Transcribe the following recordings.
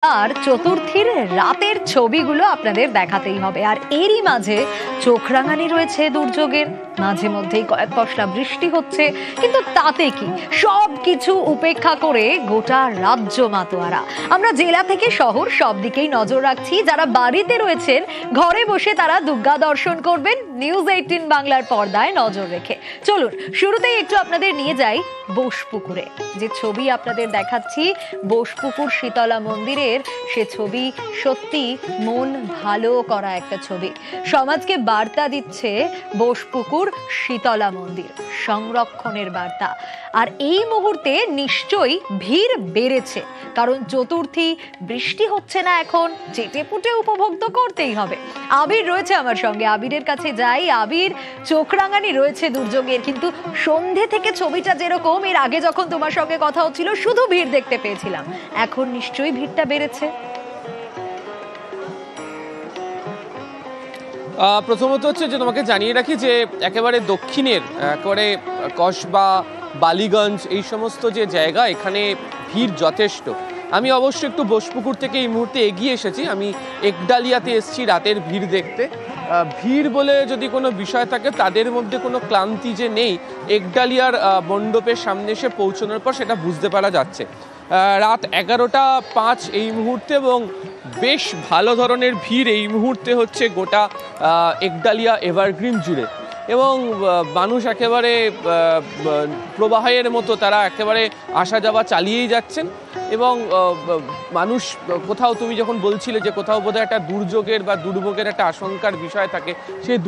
আর চতুর্থীর রাতের ছবিগুলো আপনাদের দেখাতেই হবে। আর এরই মাঝে চোখ রাঙানি রয়েছে দুর্যোগের, মাঝে মধ্যেই কয়েক পশলা বৃষ্টি হচ্ছে, কিন্তু তাতে কি সব কিছু উপেক্ষা করে গোটা রাজ্য মাতোয়ারা। আমরা জেলা থেকে শহর সব দিকেই নজর রাখছি। যারা বাড়িতে রয়েছেন ঘরে বসে তারা দুর্গা দর্শন করবেন নিউজ 18 বাংলার পর্দায় নজর রেখে। চলুন শুরুতেই একটু আপনাদের নিয়ে যাই বোসপুকুরে। যে ছবি আপনাদের দেখাচ্ছি বোসপুকুর শীতলা মন্দিরের, সে ছবি সত্যি মন ভালো করা একটা ছবি। সমাজকে বার্তা দিচ্ছে বোসপুকুর শীতলা মন্দির, সংরক্ষণের বার্তা। আর এই মুহূর্তে নিশ্চয়ই ভিড় বেড়েছে, কারণ চতুর্থী, বৃষ্টি হচ্ছে না এখন, চেটে পুটে উপভোগ তো করতেই হবে। আবির রয়েছে আমার সঙ্গে, আবিরের কাছে যাই। আবির, চোখ রাঙানি রয়েছে দুর্যোগের, কিন্তু সন্ধে থেকে ছবিটা যেরকম, এর আগে যখন তোমার সঙ্গে কথা হচ্ছিল শুধু ভিড় দেখতে পেয়েছিলাম, এখন নিশ্চয়ই ভিড়টা বেড়েছে। প্রথমত হচ্ছে যে তোমাকে জানিয়ে রাখি যে একেবারে দক্ষিণের একেবারে কসবা, বালিগঞ্জ, এই সমস্ত যে জায়গা, এখানে ভিড় যথেষ্ট। আমি অবশ্য একটু বোসপুকুর থেকে এই মুহূর্তে এগিয়ে এসেছি, আমি একডালিয়াতে এসেছি রাতের ভিড় দেখতে। ভিড় বলে যদি কোনো বিষয় থাকে, তাদের মধ্যে কোনো ক্লান্তি যে নেই, একডালিয়ার মণ্ডপের সামনে এসে পৌঁছানোর পর সেটা বুঝতে পারা যাচ্ছে। রাত 11:05 এই মুহূর্তে, এবং বেশ ভালো ধরনের ভিড় এই মুহূর্তে হচ্ছে গোটা একডালিয়া এভারগ্রিন জুড়ে। এবং মানুষ একেবারে প্রবাহের মতো তারা একেবারে আসা যাওয়া চালিয়েই যাচ্ছেন। এবং মানুষ কোথাও, তুমি যখন বলছিলে যে কোথাও বোধহয় একটা দুর্যোগের বা দুর্ভোগের একটা আশঙ্কার বিষয় থাকে, সেই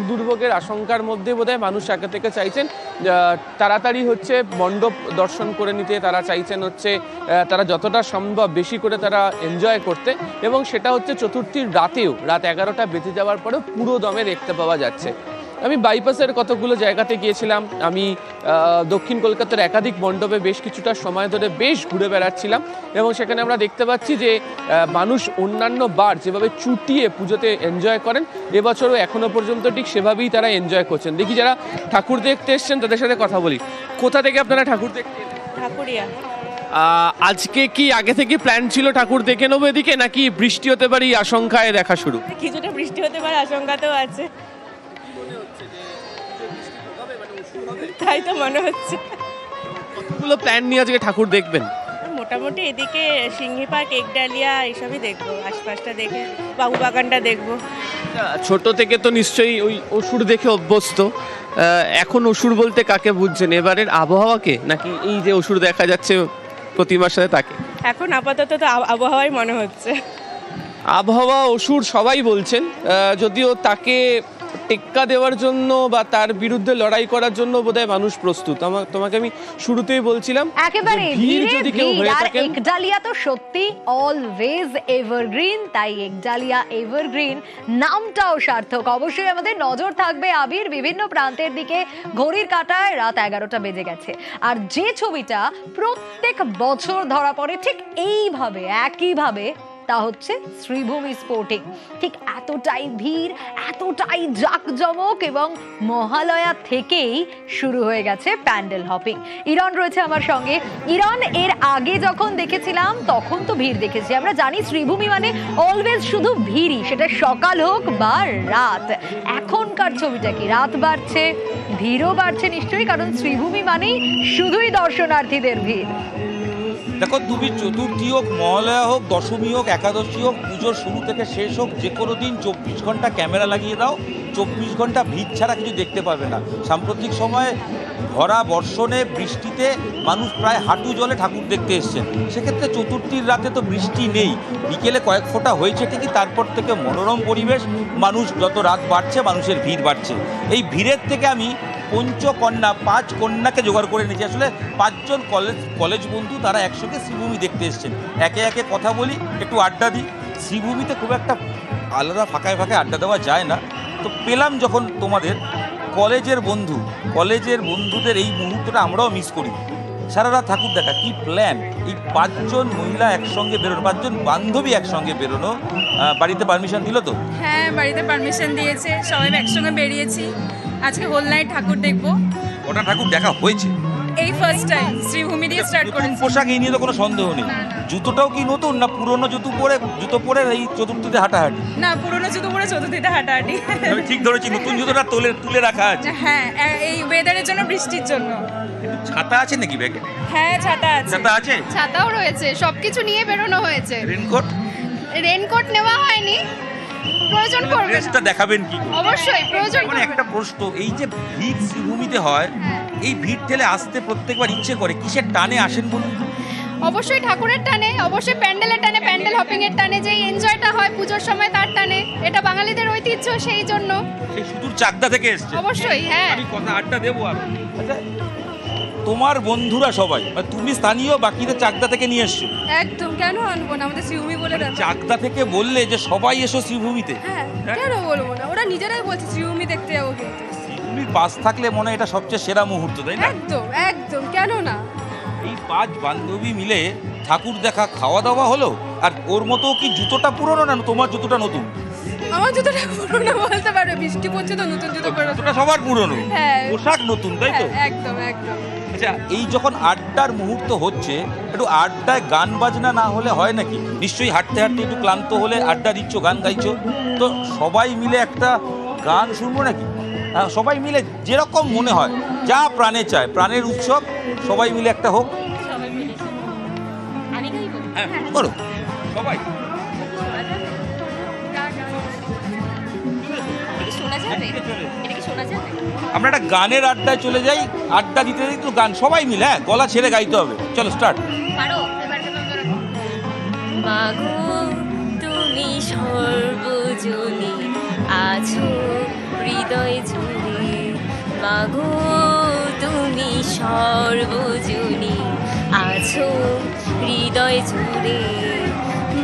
দুর্ভোগের আশঙ্কার মধ্যে বোধহয় মানুষ আগে থেকে চাইছেন তাড়াতাড়ি হচ্ছে মণ্ডপ দর্শন করে নিতে, তারা চাইছেন হচ্ছে তারা যতটা সম্ভব বেশি করে তারা এনজয় করতে। এবং সেটা হচ্ছে চতুর্থীর রাতেও, রাত 11টা বেজে যাওয়ার পরেও পুরো দমে দেখতে পাওয়া যাচ্ছে। আমি বাইপাসের কতগুলো জায়গাতে গিয়েছিলাম, আমি দক্ষিণ কলকাতার একাধিক মণ্ডপে বেশ কিছুটা সময় ধরে বেশ ঘুরে বেড়াচ্ছিলাম, এবং সেখানে আমরা দেখতে পাচ্ছি যে মানুষ অন্যান্য বার যেভাবে চুটিয়ে পুজোতে এনজয় করেন, এবছরও এখনো পর্যন্ত ঠিক সেভাবেই তারা এনজয় করছেন। দেখি যারা ঠাকুর দেখতে এসছেন তাদের সাথে কথা বলি। কোথা থেকে আপনারা ঠাকুর দেখতে? ঠাকুরিয়া। আজকে কি আগে থেকে প্ল্যান ছিল ঠাকুর দেখে নেবো এদিকে, নাকি বৃষ্টি হতে পারে এই আশঙ্কায় দেখা শুরু? কিছুটা বৃষ্টি হতে পারে আশঙ্কাতেও আছে, তাই তো মনে হচ্ছে। কতগুলো প্ল্যান নিয়ে আজকে ঠাকুর দেখবেন? মোটামুটি এদিকে সিংহি পার্ক, একডালিয়া এইসবই দেখবো, আশপাশটা দেখে বাবুবাগানটা দেখবো। ছোট থেকে তো নিশ্চয়ই ওই অসুর দেখে অভ্যস্ত। এখন অসুর বলতে কাকে বুঝছেন, এবারের আবহাওয়াকে, নাকি এই যে অসুর দেখা যাচ্ছে প্রতিমার সাথে তাকে? এখন আপাতত তো আবহাওয়াই মনে হচ্ছে। আবহাওয়া, অসুর সবাই বলছেন, যদিও তাকে টেক্কা দেওয়ার জন্য বা তার বিরুদ্ধে লড়াই করার জন্য বোধহয় মানুষ প্রস্তুত। তোমাকে আমি শুরুতেই বলছিলাম একেবারে ভিড় যদি কেউ হয়ে আর থাকেন। একডালিয়া তো সত্যি অলওয়েজ এভারগ্রিন, তাই একডালিয়া এভারগ্রিন নামটাও সার্থক। অবশ্যই আমাদের নজর থাকবে আবির বিভিন্ন প্রান্তের দিকে। ঘড়ির কাঁটায় রাত 11টা বেজে গেছে, আর যে ছবিটা প্রত্যেক বছর ধরা পড়ে ঠিক এইভাবে, একইভাবে, তা হচ্ছে শ্রীভূমি স্পোর্টিং। ঠিক এতটাই ভিড়, এতটাই জাঁকজমক, এবং মহালয়া থেকেই শুরু হয়ে গেছে প্যান্ডেল হপিং। ইরন রয়েছে আমার সঙ্গে। ইরন, এর আগে যখন দেখেছিলাম তখন তো ভিড় দেখেছি, আমরা জানি শ্রীভূমি মানে অলওয়েজ শুধু ভিড়ই, সেটা সকাল হোক বা রাত। এখনকার ছবিটা কি? রাত বাড়ছে, ভিড়ও বাড়ছে নিশ্চয়ই, কারণ শ্রীভূমি মানেই শুধুই দর্শনার্থীদের ভিড়। দেখো, তুমি চতুর্থী হোক, মহালয়া হোক, দশমী হোক, একাদশী হোক, পুজোর শুরু থেকে শেষ হোক, যে কোনো দিন 24 ঘন্টা ক্যামেরা লাগিয়ে দাও, 24 ঘন্টা ভিড় ছাড়া কিছু দেখতে পাবে না। সাম্প্রতিক সময়ে ভরা বর্ষণে, বৃষ্টিতে মানুষ প্রায় হাঁটু জলে ঠাকুর দেখতে এসছেন। সেক্ষেত্রে চতুর্থীর রাতে তো বৃষ্টি নেই, বিকেলে কয়েক ফোঁটা হয়েছে ঠিকই, তারপর থেকে মনোরম পরিবেশ। মানুষ যত রাত বাড়ছে, মানুষের ভিড় বাড়ছে। এই ভিড়ের থেকে আমি পঞ্চকন্যা, 5 কন্যাকে জোগাড় করে নিয়েছি। আসলে 5 জন কলেজ বন্ধু, তারা একসঙ্গে শ্রীভূমি দেখতে এসছেন। একে একে কথা বলি, একটু আড্ডা দিই। শ্রীভূমিতে খুব একটা আলাদা ফাঁকায় আড্ডা দেওয়া যায় না, তো পেলাম যখন তোমাদের কলেজের বন্ধুদের এই মুহূর্তটা আমরাও মিস করি। সারা রাত ঠাকুর দেখা, কি প্ল্যান! এই 5 জন মহিলা একসঙ্গে বেরোনো, 5 জন বান্ধবী একসঙ্গে বেরোনো। বাড়িতে পারমিশন দিল তো? হ্যাঁ, বাড়িতে পারমিশন দিয়েছে, সবাই একসঙ্গে বেরিয়েছি। আজকে হোল নাইট ঠাকুর দেখবো। ওটা ঠাকুর দেখা হয়েছে? এই ফার্স্ট টাইম শ্রীভূমি দিয়ে স্টার্ট নতুন করেছি। পোশাক এই নিয়ে তো কোনো সন্দেহ নেই। জুতোটাও কি নতুন না পুরনো জুতো পরে এই চতুর্থীতে হাঁটাহাঁটি? না, পুরোনো জুতো পরে চতুর্থীতে হাঁটাহাঁটি। আমি ঠিক ধরেছি, নতুন জুতোটা তুলে রাখা আছে। হ্যাঁ, এই ওয়েদারের জন্য, বৃষ্টির জন্য। ছাতা আছে নাকি ব্যাগে? হ্যাঁ, ছাতা আছে। ছাতা আছে, ছাতাও রয়েছে, সবকিছু নিয়ে বেরোনো হয়েছে। রেনকোট? রেনকোট নেওয়া হয়নি, প্রয়োজন পড়বে না। ড্রেসটা দেখাবেন কি করে? অবশ্যই প্রয়োজন মানে পড়বে একটা না। প্রশ্ন, এই যে ভিড় শ্রীভূমিতে হয়, হ্যাঁ। এই ভিড় ঠেলে আসতে প্রত্যেকবার ইচ্ছে করে, কিসের টানে আসেন বলুন? অবশ্যই ঠাকুরের টানে, অবশ্যই প্যান্ডেলের টানে, প্যান্ডেল হপিং এর টানে, যে এনজয়টা হয় পুজোর সময় তার টানে। এটা বাঙালিদের ঐতিহ্য, সেই জন্য সেই সুদূর চাকদা থেকে এসছে। অবশ্যই। হ্যাঁ, আমি কথা আড্ডা দেবো আর আচ্ছা, তোমার বন্ধুরা সবাই মানে তুমি স্থানীয়, বাকিদের চাকদা থেকে নিয়ে এসছো? একদম, কেন আনবো না, আমাদের শ্রীভূমি বলে ব্যাপার। চাকদা থেকে বললে যে সবাই এসো শ্রীভূমিতে, হ্যাঁ, কেন বলবো না, ওরা নিজেরাই বলছে শ্রীভূমি দেখতে যাবো কিন্তু। শ্রীভূমির পাশ থাকলে মনে হয় এটা সবচেয়ে সেরা মুহূর্ত, তাই না? একদম একদম, কেন না। এই 5 বান্ধবী মিলে ঠাকুর দেখা, খাওয়া দাওয়া হলো। আর ওর মতো কি জুতোটা পুরনো না তোমার জুতোটা নতুন? আমার জুতোটা পুরোনো বলতে পারবে, বৃষ্টি পড়ছে তো নতুন জুতো পরে। জুতোটা সবার পুরনো, হ্যাঁ। পোশাক নতুন, তাই তো? হ্যাঁ, একদম একদম। আচ্ছা, এই যখন আড্ডার মুহূর্ত হচ্ছে, একটু আড্ডায় গান বাজনা না হলে হয় নাকি? নিশ্চয়ই হাঁটতে হাঁটতে একটু ক্লান্ত হলে আড্ডা দিচ্ছ, গান গাইছো, তো সবাই মিলে একটা গান শুনবো নাকি? সবাই মিলে যেরকম মনে হয়, যা প্রাণে চায়, প্রাণের উৎসব, সবাই মিলে একটা হোক। হ্যাঁ, শুরু করো সবাই। আমরা একটা গানের আড্ডায় চলে যাই, আড্ডা দিতে দিতে একটু গান সবাই মিলে, হ্যাঁ, গলা ছেড়ে গাইতে হবে। চলো স্টার্ট। মাগো তুমি সর্বজনী আছো হৃদয় জুড়ে, মাগো তুমি সর্বজনী আছো হৃদয় জুড়ে,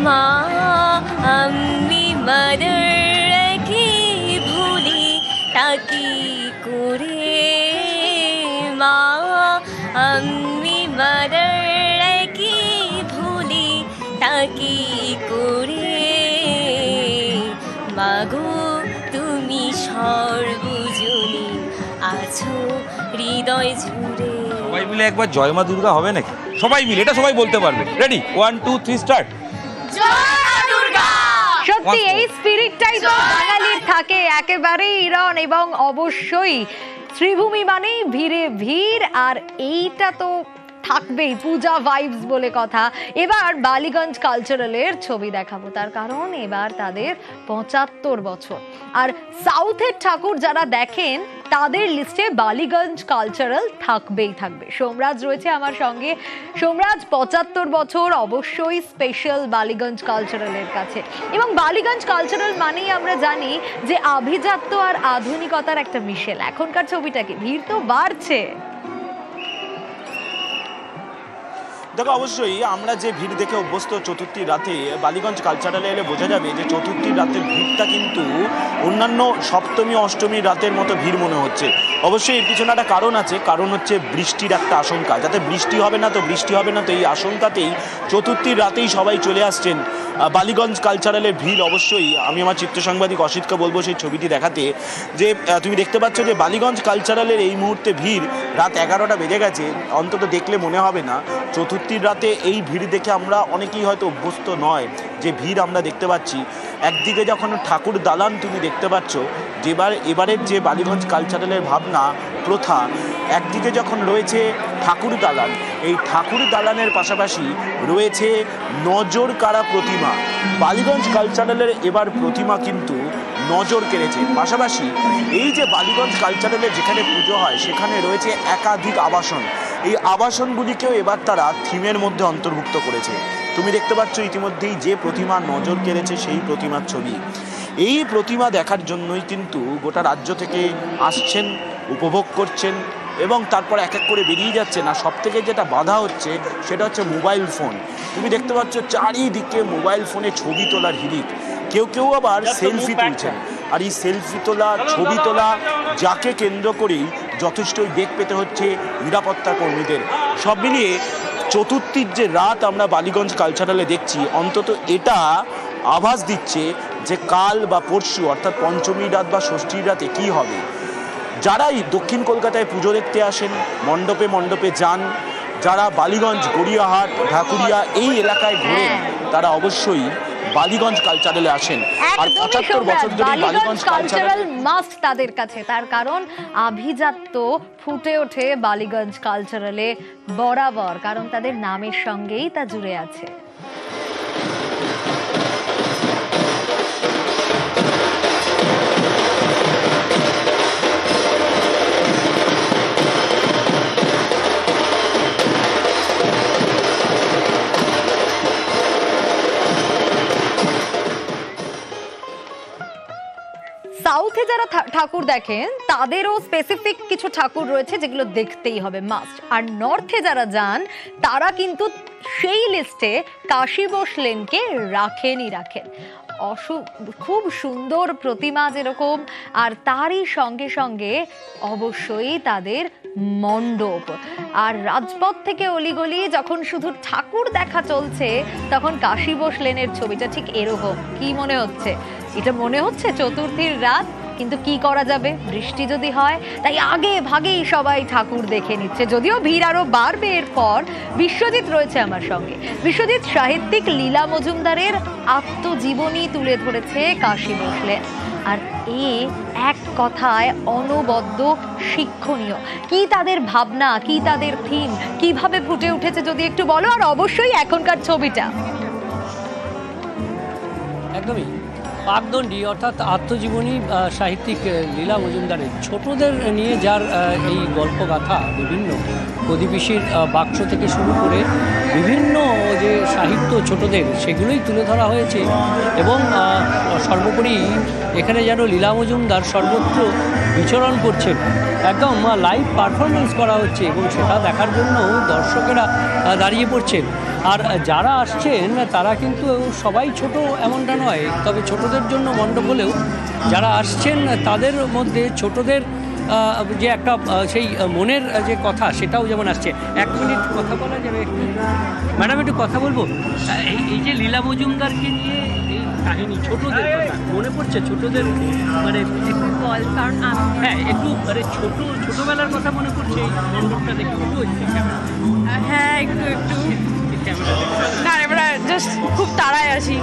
মা আমি মাদার কি ভুলি তাকি করে, মা আমি মাদার কি ভুলি তাকি করে, মাগো তুমি সর্বজনী আছো হৃদয় জুড়ে। সবাই মিলে একবার জয় মা দুর্গা হবে নাকি? সবাই মিলে, এটা সবাই বলতে পারবে। Ready, 1 2 3 start. সত্যি এই স্পিরিটটাই তো বাঙালির থাকে একেবারেই ইরন, এবং অবশ্যই শ্রীভূমি মানেই ভিড়ে ভিড়, আর এইটা তো থাকবেই, পূজা ভাইবস বলে কথা। এবার বালিগঞ্জ কালচারালের ছবি দেখাবো, তার কারণ এবার তাদের 75 বছর। আর সাউথের ঠাকুর যারা দেখেন তাদের লিস্টে বালিগঞ্জ কালচারাল থাকবেই থাকবে। সোমরাজ রয়েছে আমার সঙ্গে। সোমরাজ, 75 বছর অবশ্যই স্পেশাল বালিগঞ্জ কালচারালের কাছে, এবং বালিগঞ্জ কালচারাল মানেই আমরা জানি যে আভিজাত্য আর আধুনিকতার একটা মিশেল। এখনকার ছবিটা কি? ভিড় তো বাড়ছে। দেখো, অবশ্যই আমরা যে ভিড় দেখে অভ্যস্ত চতুর্থীর রাতে, বালিগঞ্জ কালচারালে এলে বোঝা যাবে যে চতুর্থীর রাতের ভিড়টা কিন্তু অন্যান্য সপ্তমী অষ্টমীর রাতের মতো ভিড় মনে হচ্ছে। অবশ্যই এর পিছনে একটা কারণ আছে, কারণ হচ্ছে বৃষ্টির একটা আশঙ্কা। যাতে বৃষ্টি হবে না তো এই আশঙ্কাতেই চতুর্থীর রাতেই সবাই চলে আসছেন বালিগঞ্জ কালচারালের ভিড়। অবশ্যই আমি আমার চিত্র সাংবাদিক অসিতকে বলবো সেই ছবিটি দেখাতে, যে তুমি দেখতে পাচ্ছ যে বালিগঞ্জ কালচারালের এই মুহূর্তে ভিড় রাত 11টা বেজে গেছে। অন্তত দেখলে মনে হবে না চতুর্থীর রাতে এই ভিড় দেখে আমরা অনেকেই হয়তো অভ্যস্ত নয় যে ভিড় আমরা দেখতে পাচ্ছি। একদিকে যখন ঠাকুর দালান তুমি দেখতে পাচ্ছ, এবারের যে বালিগঞ্জ কালচারালের ভাবনা প্রথা, একদিকে যখন রয়েছে ঠাকুর দালান, এই ঠাকুর দালানের পাশাপাশি রয়েছে নজর কাড়া প্রতিমা। বালিগঞ্জ কালচারালের এবার প্রতিমা কিন্তু নজর কেড়েছে। পাশাপাশি এই যে বালিগঞ্জ কালচারালে যেখানে পুজো হয় সেখানে রয়েছে একাধিক আবাসন। এই আবাসনগুলিকেও এবার তারা থিমের মধ্যে অন্তর্ভুক্ত করেছে। তুমি দেখতে পাচ্ছ ইতিমধ্যেই যে প্রতিমা নজর কেড়েছে সেই প্রতিমার ছবি। এই প্রতিমা দেখার জন্যই কিন্তু গোটা রাজ্য থেকে আসছেন, উপভোগ করছেন, এবং তারপর এক এক করে বেরিয়ে যাচ্ছে। না, সব থেকে যেটা বাধা হচ্ছে সেটা হচ্ছে মোবাইল ফোন। তুমি দেখতে পাচ্ছ চারিদিকে মোবাইল ফোনে ছবি তোলার হিড়িক। কেউ কেউ আবার সেলফি তুলছেন, আর এই সেলফি তোলা, ছবি তোলা, যাকে কেন্দ্র করেই যথেষ্টই বেগ পেতে হচ্ছে নিরাপত্তা কর্মীদের। সব মিলিয়ে চতুর্থীর যে রাত আমরা বালিগঞ্জ কালচারালে দেখছি, অন্তত এটা আভাস দিচ্ছে যে কাল বা পরশু অর্থাৎ পঞ্চমী রাত বা ষষ্ঠীর রাতে কী হবে। যারাই দক্ষিণ কলকাতায় পুজো দেখতে আসেন, মণ্ডপে মণ্ডপে যান, যারা বালিগঞ্জ, গড়িয়াহাট, ঢাকুরিয়া এই এলাকায় ঘোরেন, তারা অবশ্যই বালিগঞ্জ কালচারালে আসেন। আর 75 বছর ধরে বালিগঞ্জ কালচারাল মাস্ট তাদের কাছে, তার কারণ আভিজাত্য ফুটে ওঠে বালিগঞ্জ কালচারালে বরাবর, কারণ তাদের নামের সঙ্গেই তা জুড়ে আছে। সাউথে যারা ঠাকুর দেখেন তাদেরও স্পেসিফিক কিছু ঠাকুর রয়েছে যেগুলো দেখতেই হবে মাস্ট, আর নর্থে যারা যান তারা কিন্তু সেই লিস্টে কাশী বসলেনকে রাখেন। খুব সুন্দর প্রতিমা যেরকম, আর তারই সঙ্গে সঙ্গে অবশ্যই তাদের মণ্ডপ। আর রাজপথ থেকে অলিগলি যখন শুধু ঠাকুর দেখা চলছে, তখন কাশী বসলেনের ছবিটা ঠিক এরকম। কি মনে হচ্ছে? এটা মনে হচ্ছে চতুর্থীর রাত, কিন্তু কি করা যাবে, বৃষ্টি যদি হয়, তাই আগে ভাগেই সবাই ঠাকুর দেখে নিচ্ছে। যদিও ভিড় আরো বাড়বে এরপর। বিশ্বজিৎ রয়েছে আমার সঙ্গে। বিশ্বজিৎ, সাহিত্যিক লীলা মজুমদারের আত্মজীবনী তুলে ধরেছে কাশী বসলেন, আর এক কথায় অনবদ্য শিক্ষণীয়। কি তাদের ভাবনা, কি তাদের থিম, কিভাবে ফুটে উঠেছে যদি একটু বলো, আর অবশ্যই এখনকার ছবিটা। একদমই পাকদণ্ডী অর্থাৎ আত্মজীবনী সাহিত্যিক লীলা মজুমদারের ছোটদের নিয়ে যার এই গল্পগাথা, বিভিন্ন প্রতিবেশীর বাক্স থেকে শুরু করে বিভিন্ন যে সাহিত্য ছোটদের, সেগুলোই তুলে ধরা হয়েছে। এবং সর্বোপরি এখানে যেন লীলা মজুমদার সর্বত্র বিচরণ করছেন, একদম লাইভ পারফরমেন্স করা হচ্ছে, এবং সেটা দেখার জন্য দর্শকেরা দাঁড়িয়ে পড়ছেন। আর যারা আসছেন তারা কিন্তু সবাই ছোট এমনটা নয়, তবে ছোটদের জন্য মণ্ডপ হলেও যারা আসছেন তাদের মধ্যে ছোটদের যে একটা সেই মনের যে কথা, সেটাও যেমন আসছে। 1 মিনিট কথা বলা যাবে? ম্যাডাম একটু কথা বলবো। এই যে লীলা মজুমদারকে নিয়ে এই কাহিনী, ছোটদের কথা মনে পড়ছে? ছোটদের মানে কারণ হ্যাঁ একটু মানে ছোটবেলার কথা মনে পড়ছে এই মণ্ডপটা দেখে? হ্যাঁ একটু না, এবার জাস্ট খুব তাড়ায় আছি।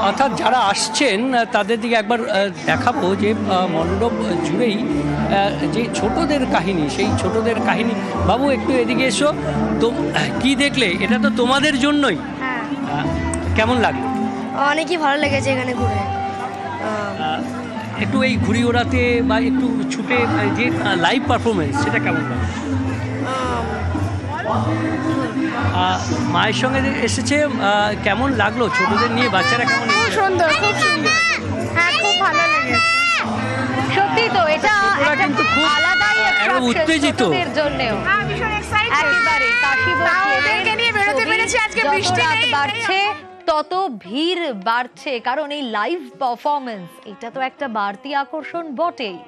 অর্থাৎ যারা আসছেন তাদের দিকে একবার দেখাবো যে মণ্ডপ জুড়েই যে ছোটদের কাহিনী, সেই ছোটদের কাহিনী। বাবু একটু এদিকে এসো তো, কি দেখলে? এটা তো তোমাদের জন্যই। কেমন লাগলো? অনেকই ভালো লেগেছে এখানে ঘুরে। একটু এই ঘুড়ি ওড়াতে বা একটু ছুটে যে লাইভ পারফরমেন্স, সেটা কেমন লাগলো? মায়ের সঙ্গে এসেছে, কেমন লাগলো ছোটদের নিয়ে? বাচ্চারা কেমন? সুন্দর, খুব সুন্দর। হ্যাঁ, খুব ভালো লেগেছে। সত্যি তো, এটা কিন্তু খুব আলাদাই উত্তেজিত জন্যও। হ্যাঁ, ভীষণ এক্সাইটেড। একেবারে কাশী ওদেরকে নিয়ে বেরোতে পেরেছি, আজকে বৃষ্টি নেই। বাড়ছে তত ভিড় বাড়ছে, কারণ এই লাইভ পারফরমেন্স এটা তো একটা বাড়তি আকর্ষণ বটেই।